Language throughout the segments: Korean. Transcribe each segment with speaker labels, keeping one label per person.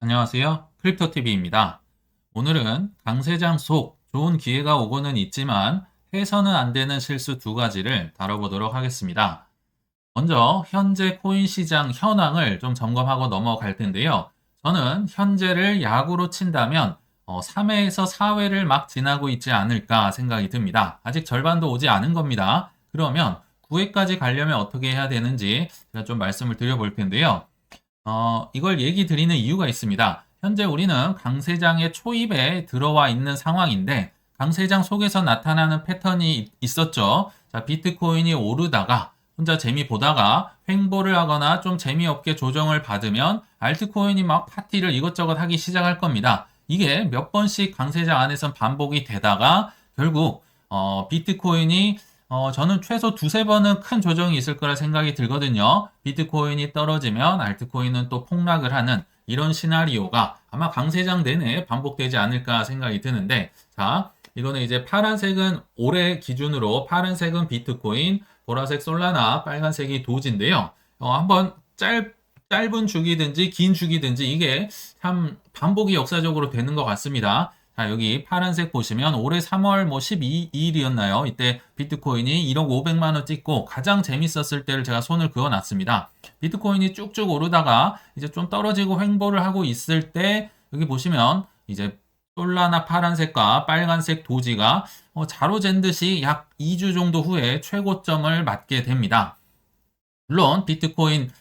Speaker 1: 안녕하세요. 크립토TV입니다. 오늘은 강세장 속 좋은 기회가 오고는 있지만 해서는 안 되는 실수 두 가지를 다뤄보도록 하겠습니다. 먼저 현재 코인 시장 현황을 좀 점검하고 넘어갈 텐데요. 저는 현재를 약으로 친다면 3회에서 4회를 막 지나고 있지 않을까 생각이 듭니다. 아직 절반도 오지 않은 겁니다. 그러면 9회까지 가려면 어떻게 해야 되는지 제가 좀 말씀을 드려볼 텐데요. 이걸 얘기 드리는 이유가 있습니다. 현재 우리는 강세장의 초입에 들어와 있는 상황인데 강세장 속에서 나타나는 패턴이 있었죠. 자, 비트코인이 오르다가 혼자 재미 보다가 횡보를 하거나 좀 재미없게 조정을 받으면 알트코인이 막 파티를 이것저것 하기 시작할 겁니다. 이게 몇 번씩 강세장 안에서 반복이 되다가 결국 비트코인이 저는 최소 두세 번은 큰 조정이 있을 거라 생각이 들거든요. 비트코인이 떨어지면 알트코인은 또 폭락을 하는 이런 시나리오가 아마 강세장 내내 반복되지 않을까 생각이 드는데, 자, 이거는 이제 파란색은 올해 기준으로 파란색은 비트코인, 보라색 솔라나, 빨간색이 도지인데요. 한번 짧은 주기든지 긴 주기든지 이게 참 반복이 역사적으로 되는 것 같습니다. 자, 여기 파란색 보시면 올해 3월 12일이었나요? 이때 비트코인이 1억 500만 원 찍고 가장 재밌었을 때를 제가 손을 그어 놨습니다. 비트코인이 쭉쭉 오르다가 이제 좀 떨어지고 횡보를 하고 있을 때 여기 보시면 이제 솔라나 파란색과 빨간색 도지가 자로 잰 듯이 약 2주 정도 후에 최고점을 맞게 됩니다. 물론 비트코인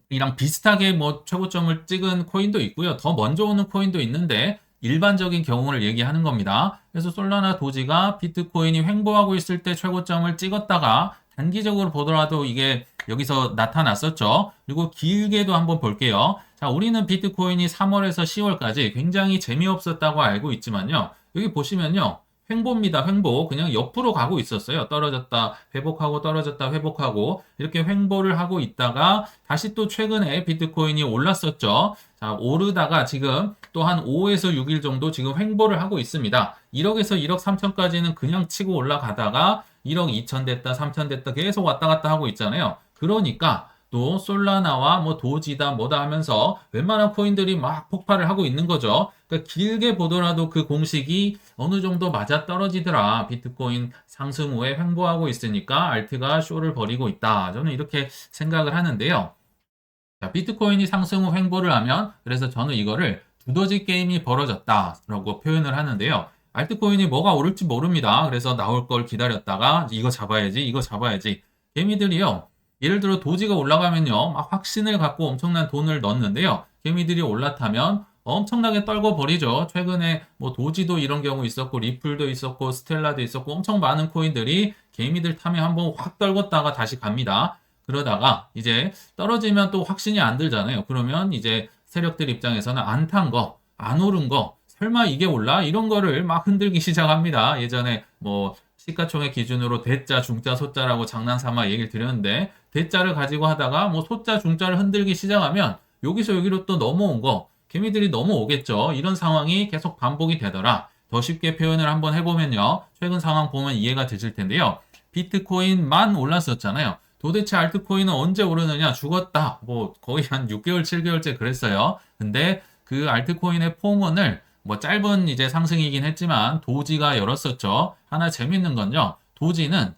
Speaker 1: 이랑 비슷하게 뭐 최고점을 찍은 코인도 있고요. 더 먼저 오는 코인도 있는데 일반적인 경우를 얘기하는 겁니다. 그래서 솔라나 도지가 비트코인이 횡보하고 있을 때 최고점을 찍었다가 단기적으로 보더라도 이게 여기서 나타났었죠. 그리고 길게도 한번 볼게요. 자, 우리는 비트코인이 3월에서 10월까지 굉장히 재미없었다고 알고 있지만요. 여기 보시면요. 횡보입니다. 횡보. 그냥 옆으로 가고 있었어요. 떨어졌다, 회복하고 떨어졌다, 회복하고 이렇게 횡보를 하고 있다가 다시 또 최근에 비트코인이 올랐었죠. 자, 오르다가 지금 또 한 5에서 6일 정도 지금 횡보를 하고 있습니다. 1억에서 1억 3천까지는 그냥 치고 올라가다가 1억 2천 됐다, 3천 됐다 계속 왔다 갔다 하고 있잖아요. 그러니까 또 솔라나와 뭐 도지다 뭐다 하면서 웬만한 코인들이 막 폭발을 하고 있는 거죠. 그러니까 길게 보더라도 그 공식이 어느 정도 맞아 떨어지더라. 비트코인 상승 후에 횡보하고 있으니까 알트가 쇼를 벌이고 있다. 저는 이렇게 생각을 하는데요. 자, 비트코인이 상승 후 횡보를 하면 그래서 저는 이거를 두더지 게임이 벌어졌다라고 표현을 하는데요. 알트코인이 뭐가 오를지 모릅니다. 그래서 나올 걸 기다렸다가 이거 잡아야지, 이거 잡아야지. 개미들이요. 예를 들어 도지가 올라가면요. 막 확신을 갖고 엄청난 돈을 넣었는데요. 개미들이 올라타면 엄청나게 떨궈 버리죠. 최근에 뭐 도지도 이런 경우 있었고 리플도 있었고 스텔라도 있었고 엄청 많은 코인들이 개미들 탐에 한번 확 떨궜다가 다시 갑니다. 그러다가 이제 떨어지면 또 확신이 안 들잖아요. 그러면 이제 세력들 입장에서는 안 탄 거, 안 오른 거, 설마 이게 올라? 이런 거를 막 흔들기 시작합니다. 예전에 뭐 시가총액 기준으로 대자, 중자, 소자라고 장난삼아 얘기를 드렸는데 대자를 가지고 하다가 뭐 소자, 중자를 흔들기 시작하면 여기서 여기로 또 넘어온 거 개미들이 넘어오겠죠. 이런 상황이 계속 반복이 되더라. 더 쉽게 표현을 한번 해보면요. 최근 상황 보면 이해가 되실 텐데요. 비트코인만 올랐었잖아요. 도대체 알트코인은 언제 오르느냐? 죽었다. 뭐 거의 한 6개월, 7개월째 그랬어요. 근데 그 알트코인의 포문을 뭐 짧은 이제 상승이긴 했지만 도지가 열었었죠. 하나 재밌는 건요. 도지는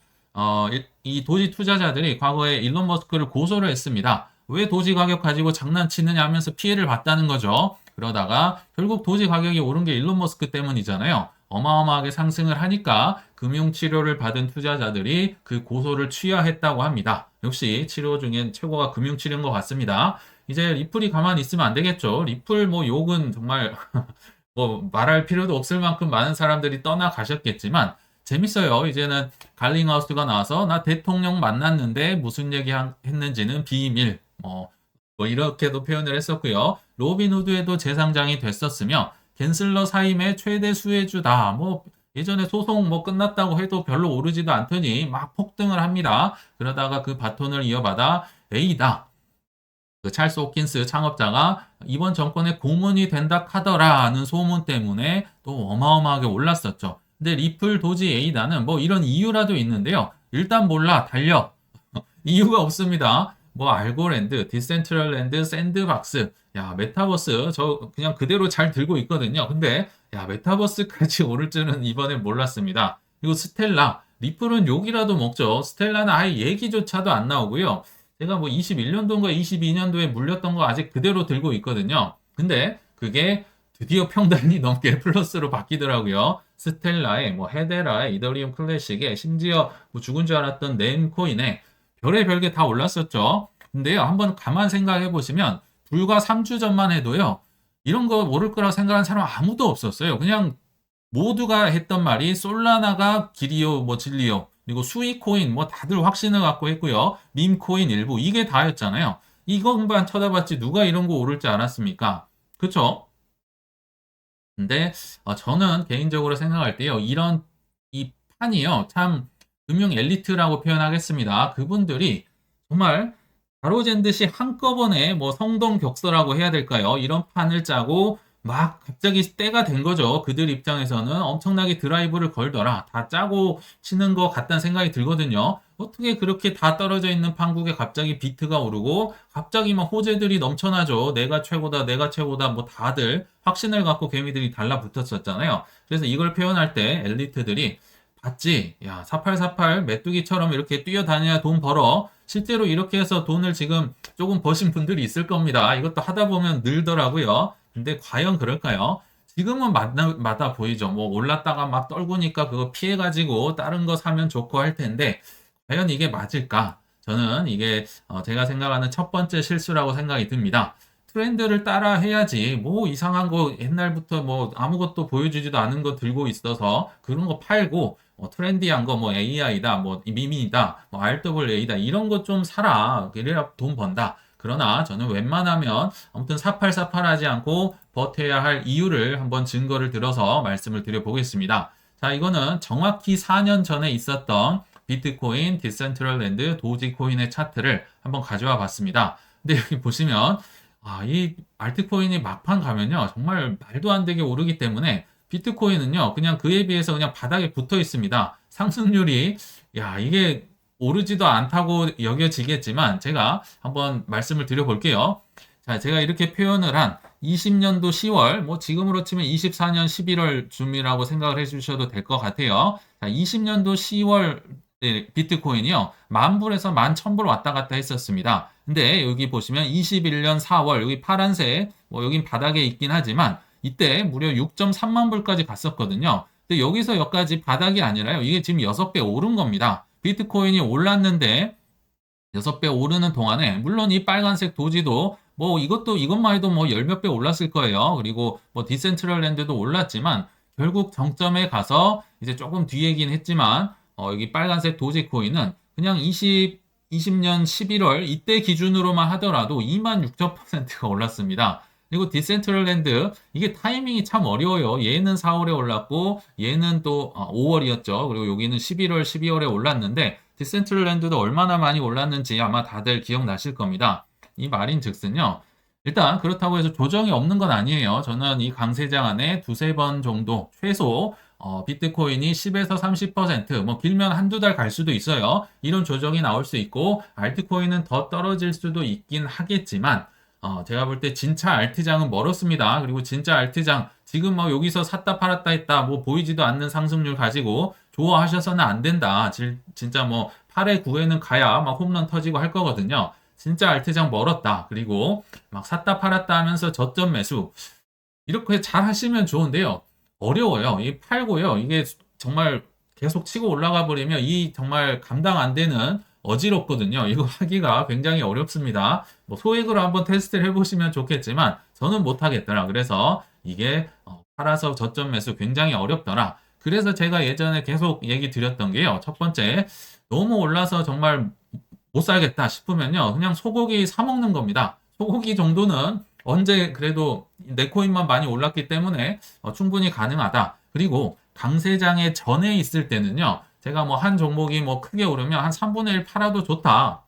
Speaker 1: 이 도지 투자자들이 과거에 일론 머스크를 고소를 했습니다. 왜 도지 가격 가지고 장난치느냐 하면서 피해를 봤다는 거죠. 그러다가 결국 도지 가격이 오른 게 일론 머스크 때문이잖아요. 어마어마하게 상승을 하니까 금융치료를 받은 투자자들이 그 고소를 취하했다고 합니다. 역시 치료 중엔 최고가 금융치료인 것 같습니다. 이제 리플이 가만히 있으면 안 되겠죠. 리플 뭐 욕은 정말 뭐 말할 필요도 없을 만큼 많은 사람들이 떠나가셨겠지만 재밌어요. 이제는 갈링하우스가 나와서 나 대통령 만났는데 무슨 얘기 했는지는 비밀. 뭐 이렇게도 표현을 했었고요. 로빈후드에도 재상장이 됐었으며 겐슬러 사임의 최대 수혜주다. 뭐 예전에 소송 뭐 끝났다고 해도 별로 오르지도 않더니 막 폭등을 합니다. 그러다가 그 바톤을 이어받아 A다. 그 찰스 호킨스 창업자가 이번 정권의 고문이 된다 카더라는 소문 때문에 또 어마어마하게 올랐었죠. 근데 리플, 도지, 에이다는 뭐 이런 이유라도 있는데요. 일단 몰라, 달려. 이유가 없습니다. 뭐 알고랜드, 디센트럴랜드, 샌드박스. 야, 메타버스 저 그냥 그대로 잘 들고 있거든요. 근데 야, 메타버스까지 오를 줄은 이번에 몰랐습니다. 그리고 스텔라, 리플은 욕이라도 먹죠. 스텔라는 아예 얘기조차도 안 나오고요. 제가 뭐 21년도인가 22년도에 물렸던 거 아직 그대로 들고 있거든요. 근데 그게 드디어 평단이 넘게 플러스로 바뀌더라고요. 스텔라에 뭐 헤데라에 이더리움 클래식에 심지어 뭐 죽은 줄 알았던 네임코인에 별의 게 다 올랐었죠. 근데요, 한번 가만 생각해 보시면 불과 3주 전만 해도요. 이런 거 모를 거라고 생각하는 사람 아무도 없었어요. 그냥 모두가 했던 말이 솔라나가 길이요, 뭐 진리요. 그리고 수익코인 뭐 다들 확신을 갖고 했고요. 밈코인 일부 이게 다였잖아요. 이것만 쳐다봤지 누가 이런 거 오를 줄 알았습니까? 그쵸? 근데 저는 개인적으로 생각할 때요. 이런 이 판이요. 참 금융 엘리트라고 표현하겠습니다. 그분들이 정말 바로잰 듯이 한꺼번에 뭐 성동격서라고 해야 될까요? 이런 판을 짜고 막 갑자기 때가 된 거죠. 그들 입장에서는 엄청나게 드라이브를 걸더라. 다 짜고 치는 것 같다는 생각이 들거든요. 어떻게 그렇게 다 떨어져 있는 판국에 갑자기 비트가 오르고 갑자기 막 호재들이 넘쳐나죠. 내가 최고다, 내가 최고다. 뭐 다들 확신을 갖고 개미들이 달라붙었었잖아요. 그래서 이걸 표현할 때 엘리트들이 봤지? 야, 4848 메뚜기처럼 이렇게 뛰어다녀야 돈 벌어. 실제로 이렇게 해서 돈을 지금 조금 버신 분들이 있을 겁니다. 이것도 하다 보면 늘더라고요. 근데 과연 그럴까요? 지금은 마다 보이죠. 뭐 올랐다가 막 떨구니까 그거 피해가지고 다른 거 사면 좋고 할 텐데 과연 이게 맞을까? 저는 이게 제가 생각하는 첫 번째 실수라고 생각이 듭니다. 트렌드를 따라 해야지 뭐 이상한 거 옛날부터 뭐 아무것도 보여주지도 않은 거 들고 있어서 그런 거 팔고 트렌디한 거 뭐 AI다 뭐 미미다 뭐 RWA다 이런 거 좀 사라 그래야 돈 번다. 그러나 저는 웬만하면 아무튼 사팔사팔 하지 않고 버텨야 할 이유를 한번 증거를 들어서 말씀을 드려보겠습니다. 자, 이거는 정확히 4년 전에 있었던 비트코인, 디센트럴랜드, 도지코인의 차트를 한번 가져와 봤습니다. 근데 여기 보시면 이 알트코인이 막판 가면요. 정말 말도 안 되게 오르기 때문에 비트코인은요. 그냥 그에 비해서 그냥 바닥에 붙어 있습니다. 상승률이 야, 이게 오르지도 않다고 여겨지겠지만 제가 한번 말씀을 드려볼게요. 자, 제가 이렇게 표현을 한 20년도 10월, 뭐 지금으로 치면 24년 11월 쯤이라고 생각을 해주셔도 될 것 같아요. 자, 20년도 10월 비트코인이요. 10,000불에서 11,000불 왔다 갔다 했었습니다. 근데 여기 보시면 21년 4월, 여기 파란색, 뭐 여긴 바닥에 있긴 하지만 이때 무려 6.3만 불까지 갔었거든요. 근데 여기서 여기까지 바닥이 아니라요. 이게 지금 6배 오른 겁니다. 비트코인이 올랐는데 6배 오르는 동안에 물론 이 빨간색 도지도 뭐 이것만 해도 뭐 열 몇 배 올랐을 거예요. 그리고 뭐 디센트럴랜드도 올랐지만 결국 정점에 가서 이제 조금 뒤에긴 했지만 여기 빨간색 도지코인은 그냥 20년 11월 이때 기준으로만 하더라도 26,000%가 올랐습니다. 그리고 디센트럴랜드 이게 타이밍이 참 어려워요. 얘는 4월에 올랐고 얘는 또 5월이었죠. 그리고 여기는 11월, 12월에 올랐는데 디센트럴랜드도 얼마나 많이 올랐는지 아마 다들 기억나실 겁니다. 이 말인즉슨요. 일단 그렇다고 해서 조정이 없는 건 아니에요. 저는 이 강세장 안에 두세 번 정도 최소 비트코인이 10에서 30%뭐 길면 한두 달 갈 수도 있어요. 이런 조정이 나올 수 있고 알트코인은 더 떨어질 수도 있긴 하겠지만 제가 볼 때 진짜 알트장은 멀었습니다. 그리고 진짜 알트장 지금 뭐 여기서 샀다 팔았다 했다 뭐 보이지도 않는 상승률 가지고 좋아하셔서는 안 된다. 진짜 뭐 8회 9회는 가야 막 홈런 터지고 할 거거든요. 진짜 알트장 멀었다. 그리고 막 샀다 팔았다 하면서 저점 매수 이렇게 잘 하시면 좋은데요. 어려워요. 이 팔고요. 이게 정말 계속 치고 올라가 버리면 이 정말 감당 안 되는 어지럽거든요. 이거 하기가 굉장히 어렵습니다. 뭐 소액으로 한번 테스트를 해보시면 좋겠지만 저는 못하겠더라. 그래서 이게 팔아서 저점 매수 굉장히 어렵더라. 그래서 제가 예전에 계속 얘기 드렸던 게요. 첫 번째, 너무 올라서 정말 못 살겠다 싶으면요. 그냥 소고기 사 먹는 겁니다. 소고기 정도는 언제 그래도 내 코인만 많이 올랐기 때문에 충분히 가능하다. 그리고 강세장에 전에 있을 때는요. 제가 뭐 한 종목이 뭐 크게 오르면 한 3분의 1 팔아도 좋다.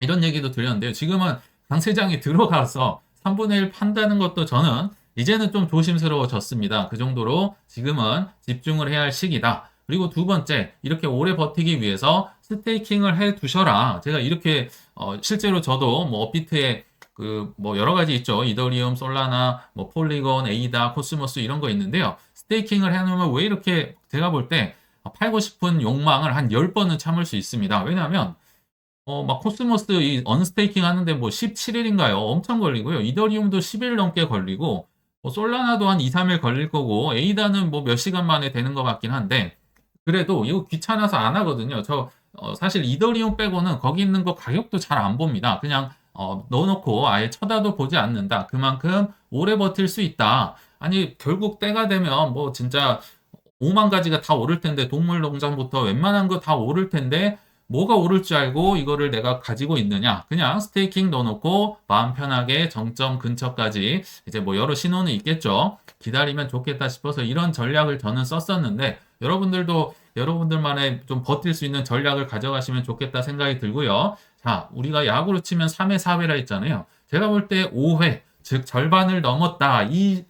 Speaker 1: 이런 얘기도 드렸는데요. 지금은 강세장에 들어가서 3분의 1 판다는 것도 저는 이제는 좀 조심스러워졌습니다. 그 정도로 지금은 집중을 해야 할 시기다. 그리고 두 번째, 이렇게 오래 버티기 위해서 스테이킹을 해 두셔라. 제가 이렇게 실제로 저도 뭐 업비트에 그 뭐 여러 가지 있죠. 이더리움, 솔라나, 뭐 폴리곤, 에이다, 코스모스 이런 거 있는데요. 스테이킹을 해놓으면 왜 이렇게 제가 볼 때 팔고 싶은 욕망을 한 10번은 참을 수 있습니다. 왜냐하면 막 코스모스 이 언스테이킹 하는데 뭐 17일인가요? 엄청 걸리고요. 이더리움도 10일 넘게 걸리고 솔라나도 한 2, 3일 걸릴 거고 에이다는 뭐 몇 시간 만에 되는 것 같긴 한데 그래도 이거 귀찮아서 안 하거든요. 저 사실 이더리움 빼고는 거기 있는 거 가격도 잘 안 봅니다. 그냥 넣어놓고 아예 쳐다도 보지 않는다. 그만큼 오래 버틸 수 있다. 아니 결국 때가 되면 뭐 진짜 5만 가지가 다 오를 텐데 동물 농장부터 웬만한 거 다 오를 텐데 뭐가 오를 줄 알고 이거를 내가 가지고 있느냐. 그냥 스테이킹 넣어놓고 마음 편하게 정점 근처까지 이제 뭐 여러 신호는 있겠죠. 기다리면 좋겠다 싶어서 이런 전략을 저는 썼었는데 여러분들도 여러분들만의 좀 버틸 수 있는 전략을 가져가시면 좋겠다 생각이 들고요. 자, 우리가 야구로 치면 3회, 4회라 했잖아요. 제가 볼 때 5회, 즉 절반을 넘었다. 이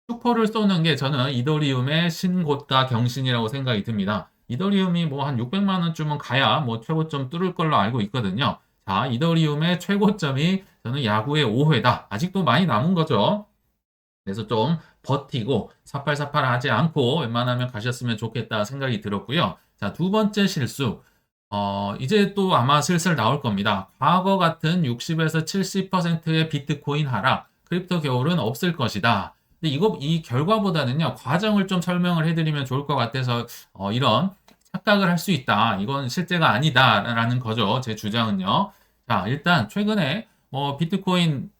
Speaker 1: 슈퍼를 쏘는 게 저는 이더리움의 신고가 경신이라고 생각이 듭니다. 이더리움이 뭐 한 600만 원쯤은 가야 뭐 최고점 뚫을 걸로 알고 있거든요. 자, 이더리움의 최고점이 저는 야구의 5회다. 아직도 많이 남은 거죠. 그래서 좀 버티고 사팔사팔 하지 않고 웬만하면 가셨으면 좋겠다 생각이 들었고요. 자, 두 번째 실수. 이제 또 아마 슬슬 나올 겁니다. 과거 같은 60에서 70%의 비트코인 하락, 크립토 겨울은 없을 것이다. 근데 이 결과보다는요, 과정을 좀 설명을 해드리면 좋을 것 같아서, 이런 착각을 할 수 있다. 이건 실제가 아니다라는 거죠. 제 주장은요. 자, 일단 최근에 비트코인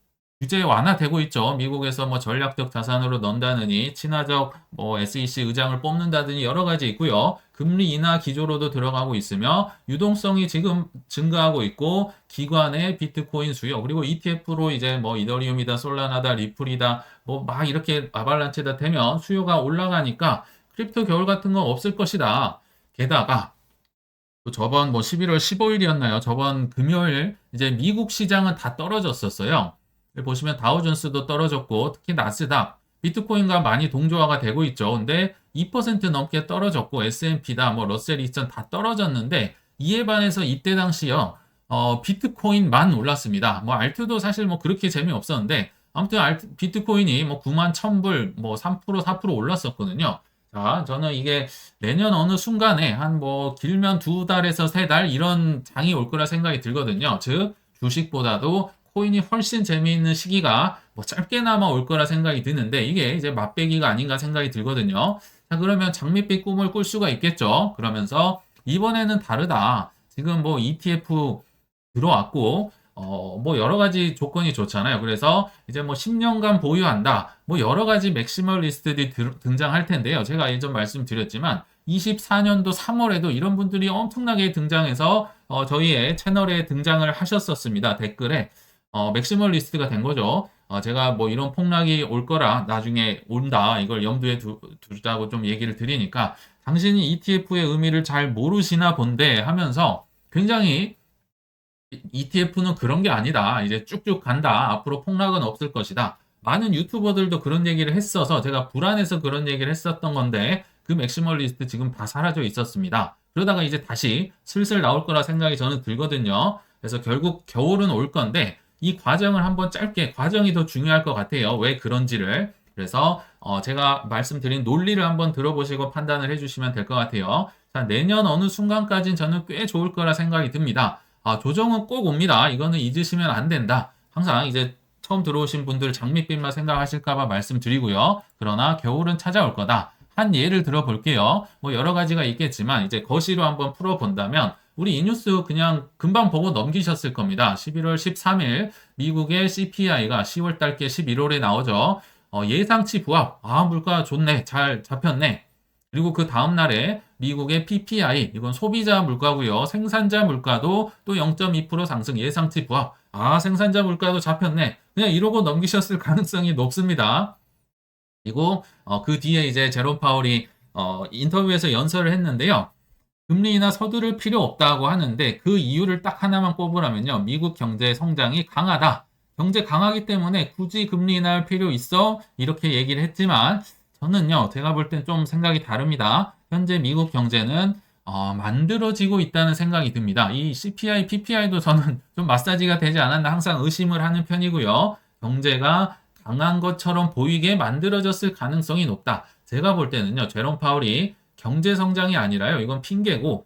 Speaker 1: 규제 완화되고 있죠. 미국에서 뭐 전략적 자산으로 넣는다느니 친화적 뭐 SEC 의장을 뽑는다더니 여러 가지 있고요. 금리 인하 기조로도 들어가고 있으며 유동성이 지금 증가하고 있고 기관의 비트코인 수요 그리고 ETF로 이제 뭐 이더리움이다 솔라나다 리플이다 뭐 막 이렇게 아발란체다 되면 수요가 올라가니까 크립토 겨울 같은 건 없을 것이다. 게다가 또 저번 뭐 11월 15일이었나요? 저번 금요일 이제 미국 시장은 다 떨어졌었어요. 보시면 다우존스도 떨어졌고 특히 나스닥, 비트코인과 많이 동조화가 되고 있죠. 근데 2% 넘게 떨어졌고 S&P다, 뭐 러셀 2000 다 떨어졌는데 이에 반해서 이때 당시요. 비트코인만 올랐습니다. 뭐 알트도 사실 뭐 그렇게 재미없었는데 아무튼 비트코인이 뭐 9만 1000불 뭐 3% 4% 올랐었거든요. 자, 저는 이게 내년 어느 순간에 한 뭐 길면 2달에서 3달 이런 장이 올 거라 생각이 들거든요. 즉 주식보다도 코인이 훨씬 재미있는 시기가 뭐 짧게나마 올 거라 생각이 드는데 이게 이제 맛배기가 아닌가 생각이 들거든요. 자, 그러면 장밋빛 꿈을 꿀 수가 있겠죠. 그러면서 이번에는 다르다. 지금 뭐 ETF 들어왔고 뭐 여러 가지 조건이 좋잖아요. 그래서 이제 뭐 10년간 보유한다. 뭐 여러 가지 맥시멀리스트들이 등장할 텐데요. 제가 예전 말씀드렸지만 24년도 3월에도 이런 분들이 엄청나게 등장해서 저희의 채널에 등장을 하셨었습니다. 댓글에 맥시멀리스트가 된 거죠. 제가 뭐 이런 폭락이 올 거라 나중에 온다. 이걸 염두에 두자고 좀 얘기를 드리니까 당신이 ETF의 의미를 잘 모르시나 본데 하면서 굉장히 ETF는 그런 게 아니다. 이제 쭉쭉 간다. 앞으로 폭락은 없을 것이다. 많은 유튜버들도 그런 얘기를 했어서 제가 불안해서 그런 얘기를 했었던 건데 그 맥시멀리스트 지금 다 사라져 있었습니다. 그러다가 이제 다시 슬슬 나올 거라 생각이 저는 들거든요. 그래서 결국 겨울은 올 건데 이 과정을 한번 짧게 과정이 더 중요할 것 같아요. 왜 그런지를. 그래서 제가 말씀드린 논리를 한번 들어보시고 판단을 해주시면 될 것 같아요. 자, 내년 어느 순간까지는 저는 꽤 좋을 거라 생각이 듭니다. 조정은 꼭 옵니다. 이거는 잊으시면 안 된다. 항상 이제 처음 들어오신 분들 장밋빛만 생각하실까봐 말씀드리고요. 그러나 겨울은 찾아올 거다. 한 예를 들어볼게요. 뭐 여러 가지가 있겠지만 이제 거시로 한번 풀어본다면 우리 이 뉴스 그냥 금방 보고 넘기셨을 겁니다. 11월 13일 미국의 CPI가 10월 달께 11월에 나오죠. 예상치 부합. 물가 좋네. 잘 잡혔네. 그리고 그 다음 날에 미국의 PPI, 이건 소비자 물가고요. 생산자 물가도 또 0.2% 상승 예상치 부합. 생산자 물가도 잡혔네. 그냥 이러고 넘기셨을 가능성이 높습니다. 그리고 그 뒤에 이제 제롬 파월이 인터뷰에서 연설을 했는데요. 금리 인하 서두를 필요 없다고 하는데 그 이유를 딱 하나만 꼽으라면요. 미국 경제 성장이 강하다. 경제 강하기 때문에 굳이 금리 인하할 필요 있어? 이렇게 얘기를 했지만 저는요, 제가 볼 땐 좀 생각이 다릅니다. 현재 미국 경제는 만들어지고 있다는 생각이 듭니다. 이 CPI, PPI도 저는 좀 마사지가 되지 않았나 항상 의심을 하는 편이고요. 경제가 강한 것처럼 보이게 만들어졌을 가능성이 높다. 제가 볼 때는요, 제롬 파월이 경제 성장이 아니라요, 이건 핑계고,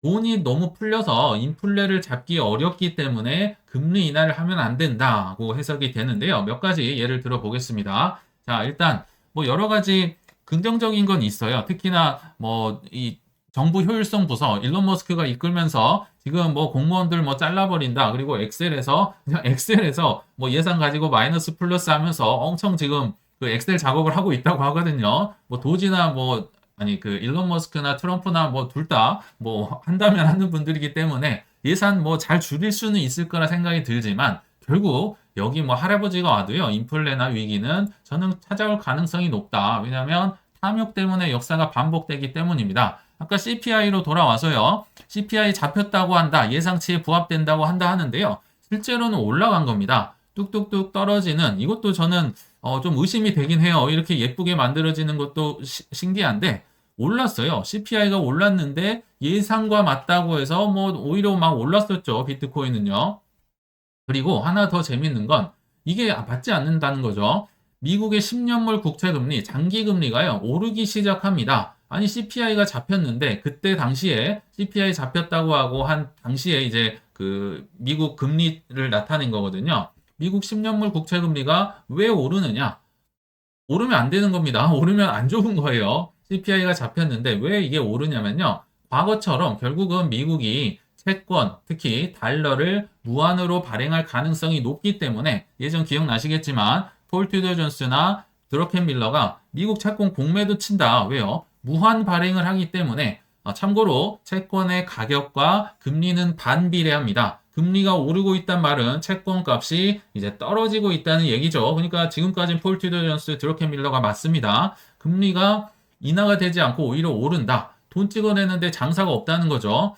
Speaker 1: 돈이 너무 풀려서 인플레를 잡기 어렵기 때문에 금리 인하를 하면 안 된다고 해석이 되는데요. 몇 가지 예를 들어 보겠습니다. 자, 일단 뭐 여러 가지 긍정적인 건 있어요. 특히나 뭐 이 정부 효율성 부서 일론 머스크가 이끌면서 지금 뭐 공무원들 뭐 잘라버린다. 그리고 엑셀에서 그냥 엑셀에서 뭐 예산 가지고 마이너스 플러스 하면서 엄청 지금 그 엑셀 작업을 하고 있다고 하거든요. 뭐 도지나 뭐 아니 그 일론 머스크나 트럼프나 뭐 둘 다 뭐 한다면 하는 분들이기 때문에 예산 뭐 잘 줄일 수는 있을 거라 생각이 들지만 결국 여기 뭐 할아버지가 와도요 인플레나 위기는 저는 찾아올 가능성이 높다. 왜냐하면 탐욕 때문에 역사가 반복되기 때문입니다. 아까 CPI로 돌아와서요. CPI 잡혔다고 한다. 예상치에 부합된다고 한다 하는데요. 실제로는 올라간 겁니다. 뚝뚝뚝 떨어지는 이것도 저는 좀 의심이 되긴 해요. 이렇게 예쁘게 만들어지는 것도 신기한데 올랐어요. CPI가 올랐는데 예상과 맞다고 해서 뭐 오히려 막 올랐었죠. 비트코인은요. 그리고 하나 더 재밌는 건 이게 맞지 않는다는 거죠. 미국의 10년물 국채금리, 장기금리가요, 오르기 시작합니다. 아니, CPI가 잡혔는데, 그때 당시에 CPI 잡혔다고 하고 한 당시에 이제 그 미국 금리를 나타낸 거거든요. 미국 10년물 국채금리가 왜 오르느냐? 오르면 안 되는 겁니다. 오르면 안 좋은 거예요. CPI가 잡혔는데 왜 이게 오르냐면요. 과거처럼 결국은 미국이 채권, 특히 달러를 무한으로 발행할 가능성이 높기 때문에 예전 기억나시겠지만 폴 튜더 존스나 드러켄 밀러가 미국 채권 공매도 친다. 왜요? 무한 발행을 하기 때문에 참고로 채권의 가격과 금리는 반비례합니다. 금리가 오르고 있단 말은 채권 값이 이제 떨어지고 있다는 얘기죠. 그러니까 지금까지는 폴 튜더 존스, 드러켄 밀러가 맞습니다. 금리가 인하가 되지 않고 오히려 오른다. 돈 찍어내는데 장사가 없다는 거죠.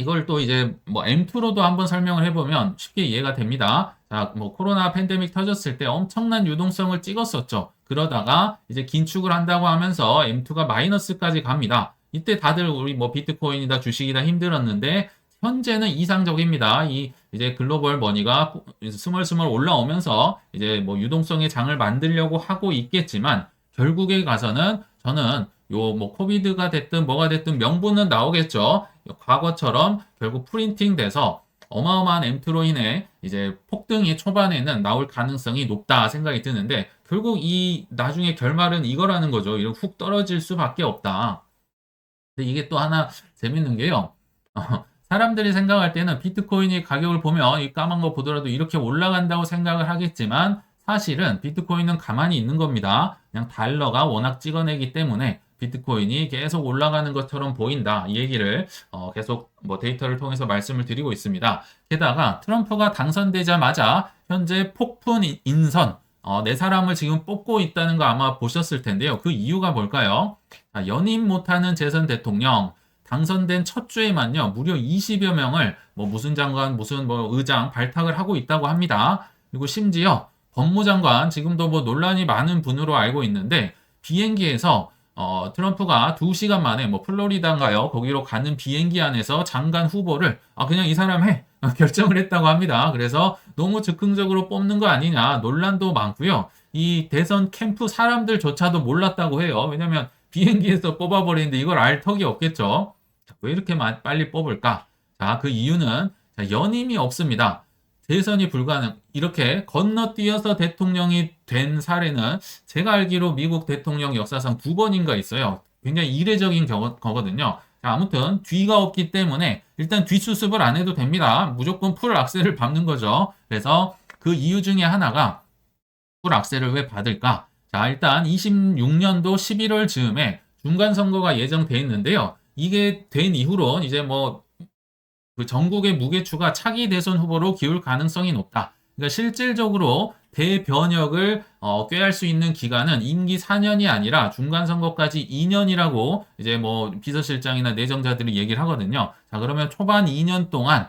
Speaker 1: 이걸 또 이제 뭐 M2로도 한번 설명을 해보면 쉽게 이해가 됩니다. 자, 뭐 코로나 팬데믹 터졌을 때 엄청난 유동성을 찍었었죠. 그러다가 이제 긴축을 한다고 하면서 M2가 마이너스까지 갑니다. 이때 다들 우리 뭐 비트코인이다 주식이다 힘들었는데 현재는 이상적입니다. 이 이제 글로벌 머니가 스멀스멀 올라오면서 이제 뭐 유동성의 장을 만들려고 하고 있겠지만 결국에 가서는 저는 요 뭐 코비드가 됐든 뭐가 됐든 명분은 나오겠죠. 과거처럼 결국 프린팅 돼서 어마어마한 M2로 인해 이제 폭등이 초반에는 나올 가능성이 높다 생각이 드는데 결국 이 나중에 결말은 이거라는 거죠. 이렇게 훅 떨어질 수밖에 없다. 근데 이게 또 하나 재밌는 게요. 사람들이 생각할 때는 비트코인이 가격을 보면 이 까만 거 보더라도 이렇게 올라간다고 생각을 하겠지만 사실은 비트코인은 가만히 있는 겁니다. 그냥 달러가 워낙 찍어내기 때문에 비트코인이 계속 올라가는 것처럼 보인다. 이 얘기를 계속 뭐 데이터를 통해서 말씀을 드리고 있습니다. 게다가 트럼프가 당선되자마자 현재 폭풍 인선, 네 사람을 지금 뽑고 있다는 거 아마 보셨을 텐데요. 그 이유가 뭘까요? 연임 못하는 재선 대통령, 당선된 첫 주에만요, 무려 20여 명을 뭐 무슨 장관, 무슨 뭐 의장 발탁을 하고 있다고 합니다. 그리고 심지어 법무장관, 지금도 뭐 논란이 많은 분으로 알고 있는데, 비행기에서 트럼프가 2시간 만에 뭐 플로리다인가요? 거기로 가는 비행기 안에서 장관 후보를 그냥 이 사람 해 결정을 했다고 합니다. 그래서 너무 즉흥적으로 뽑는 거 아니냐 논란도 많고요. 이 대선 캠프 사람들조차도 몰랐다고 해요. 왜냐면 비행기에서 뽑아버리는데 이걸 알 턱이 없겠죠. 왜 이렇게 빨리 뽑을까? 자, 그 이유는 연임이 없습니다. 대선이 불가능. 이렇게 건너뛰어서 대통령이 된 사례는 제가 알기로 미국 대통령 역사상 2번인가 있어요. 굉장히 이례적인 거거든요. 자, 아무튼 뒤가 없기 때문에 일단 뒷수습을 안 해도 됩니다. 무조건 풀 악셀을 밟는 거죠. 그래서 그 이유 중에 하나가 풀 악셀을 왜 받을까? 자, 일단 26년도 11월 즈음에 중간선거가 예정돼 있는데요. 이게 된 이후로 이제 뭐 그 전국의 무게추가 차기 대선 후보로 기울 가능성이 높다. 그러니까 실질적으로 대변혁을 꾀할 수 있는 기간은 임기 4년이 아니라 중간선거까지 2년이라고 이제 뭐 비서실장이나 내정자들이 얘기를 하거든요. 자, 그러면 초반 2년 동안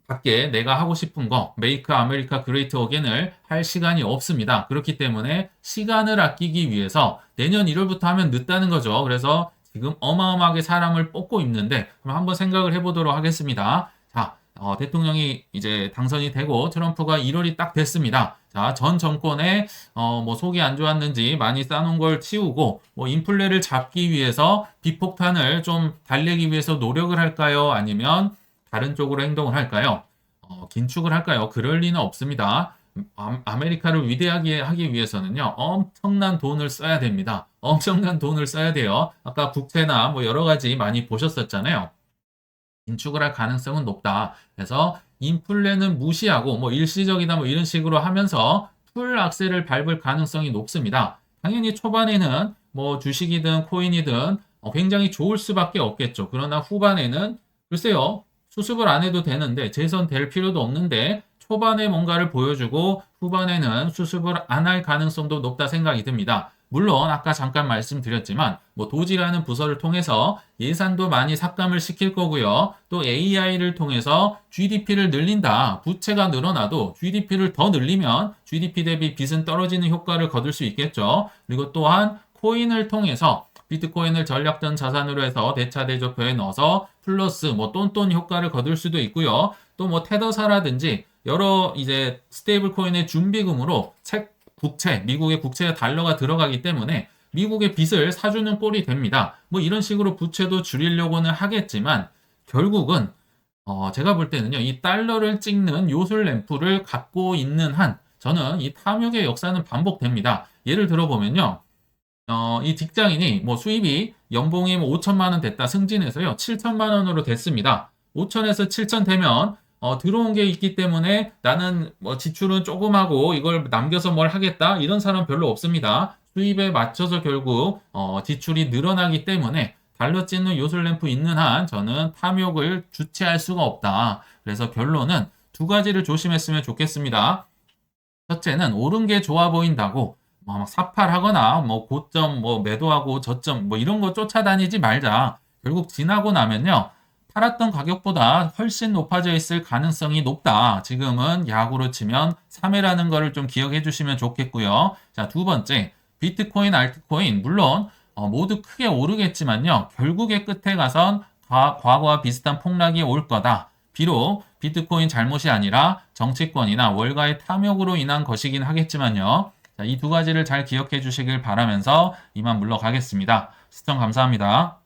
Speaker 1: 밖에 내가 하고 싶은 거, Make America Great Again을 할 시간이 없습니다. 그렇기 때문에 시간을 아끼기 위해서 내년 1월부터 하면 늦다는 거죠. 그래서 지금 어마어마하게 사람을 뽑고 있는데, 그럼 한번 생각을 해보도록 하겠습니다. 자, 대통령이 이제 당선이 되고 트럼프가 1월이 딱 됐습니다. 자, 전 정권에 뭐 속이 안 좋았는지 많이 쌓아놓은 걸 치우고 뭐 인플레를 잡기 위해서 비폭탄을 좀 달래기 위해서 노력을 할까요? 아니면 다른 쪽으로 행동을 할까요? 긴축을 할까요? 그럴 리는 없습니다. 아메리카를 위대하게 하기 위해서는요, 엄청난 돈을 써야 됩니다. 엄청난 돈을 써야 돼요. 아까 국채나 뭐 여러 가지 많이 보셨었잖아요. 긴축을 할 가능성은 높다. 그래서 인플레는 무시하고 뭐 일시적이다 뭐 이런 식으로 하면서 풀 악셀을 밟을 가능성이 높습니다. 당연히 초반에는 뭐 주식이든 코인이든 굉장히 좋을 수밖에 없겠죠. 그러나 후반에는 글쎄요. 수습을 안 해도 되는데 재선될 필요도 없는데 초반에 뭔가를 보여주고 후반에는 수습을 안 할 가능성도 높다 생각이 듭니다. 물론 아까 잠깐 말씀드렸지만 뭐 도지라는 부서를 통해서 예산도 많이 삭감을 시킬 거고요. 또 AI를 통해서 GDP를 늘린다. 부채가 늘어나도 GDP를 더 늘리면 GDP 대비 빚은 떨어지는 효과를 거둘 수 있겠죠. 그리고 또한 코인을 통해서 비트코인을 전략적 자산으로 해서 대차대조표에 넣어서 플러스 뭐 똔똔 효과를 거둘 수도 있고요. 또 뭐 테더사라든지 여러 이제 스테이블 코인의 준비금으로 국채, 미국의 국채 달러가 들어가기 때문에 미국의 빚을 사주는 꼴이 됩니다. 뭐 이런 식으로 부채도 줄이려고는 하겠지만 결국은 제가 볼 때는요. 이 달러를 찍는 요술 램프를 갖고 있는 한 저는 이 탐욕의 역사는 반복됩니다. 예를 들어보면요. 이 직장인이 뭐 수입이 연봉이 뭐 5천만 원 됐다 승진해서요. 7천만 원으로 됐습니다. 5천에서 7천 되면 들어온 게 있기 때문에 나는 뭐 지출은 조금 하고 이걸 남겨서 뭘 하겠다 이런 사람 별로 없습니다. 수입에 맞춰서 결국 지출이 늘어나기 때문에 달러 찍는 요술램프 있는 한 저는 탐욕을 주체할 수가 없다. 그래서 결론은 두 가지를 조심했으면 좋겠습니다. 첫째는 오른 게 좋아 보인다고 막 사팔하거나 뭐 고점 뭐 매도하고 저점 뭐 이런 거 쫓아다니지 말자. 결국 지나고 나면요. 팔았던 가격보다 훨씬 높아져 있을 가능성이 높다. 지금은 야구로 치면 3회라는 거를 좀 기억해 주시면 좋겠고요. 자, 두 번째. 비트코인, 알트코인 물론 모두 크게 오르겠지만요. 결국에 끝에 가선 과거와 비슷한 폭락이 올 거다. 비록 비트코인 잘못이 아니라 정치권이나 월가의 탐욕으로 인한 것이긴 하겠지만요. 이 두 가지를 잘 기억해 주시길 바라면서 이만 물러가겠습니다. 시청 감사합니다.